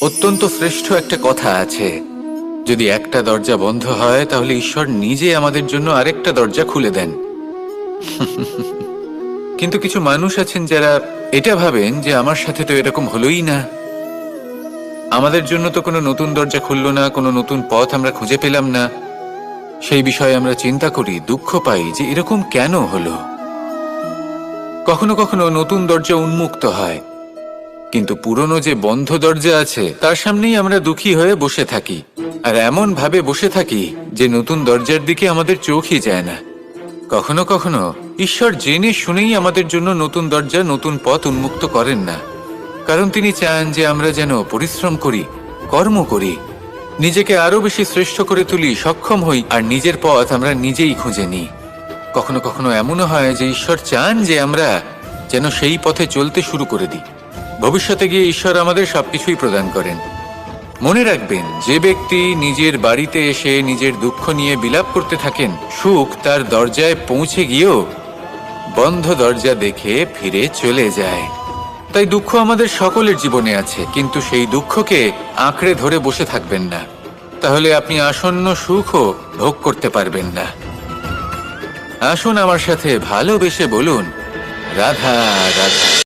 অত্যন্ত শ্রেষ্ঠ একটা কথা আছে, যদি একটা দরজা বন্ধ হয় তাহলে ঈশ্বর নিজে আমাদের জন্য আরেকটা দরজা খুলে দেন। কিন্তু কিছু মানুষ আছেন যারা এটা ভাবেন যে আমার সাথে তো এরকম হলোই না, আমাদের জন্য তো কোনো নতুন দরজা খুললো না, কোনো নতুন পথ আমরা খুঁজে পেলাম না। সেই বিষয়ে আমরা চিন্তা করি, দুঃখ পাই যে এরকম কেন হলো। কখনো কখনো নতুন দরজা উন্মুক্ত হয়, কিন্তু পুরনো যে বন্ধ দরজা আছে তার সামনেই আমরা দুঃখী হয়ে বসে থাকি, আর এমন ভাবে বসে থাকি যে নতুন দরজার দিকে আমাদের চোখই যায় না। কখনো কখনো ঈশ্বর জেনে শুনেই আমাদের জন্য নতুন দরজা, নতুন পথ উন্মুক্ত করেন না, কারণ তিনি চান যে আমরা যেন পরিশ্রম করি, কর্ম করি, নিজেকে আরো বেশি শ্রেষ্ঠ করে তুলি, সক্ষম হই, আর নিজের পথ আমরা নিজেই খুঁজে নিই। কখনো কখনো এমনও হয় যে ঈশ্বর চান যে আমরা যেন সেই পথে চলতে শুরু করে দিই। ভবিষ্যতে গিয়ে ঈশ্বর আমাদের সবকিছুই প্রদান করেন। মনে রাখবেন, যে ব্যক্তি নিজের বাড়িতে এসে নিজের দুঃখ নিয়ে বিলাপ করতে থাকেন, সুখ তার দরজায় পৌঁছে গিয়েও বন্ধ দরজা দেখে ফিরে চলে যায়। তাই দুঃখ আমাদের সকলের জীবনে আছে, কিন্তু সেই দুঃখকে আঁকড়ে ধরে বসে থাকবেন না, তাহলে আপনি আসন্ন সুখও ভোগ করতে পারবেন না। আসুন আমার সাথে ভালোবেসে বলুন, রাধা রাধা।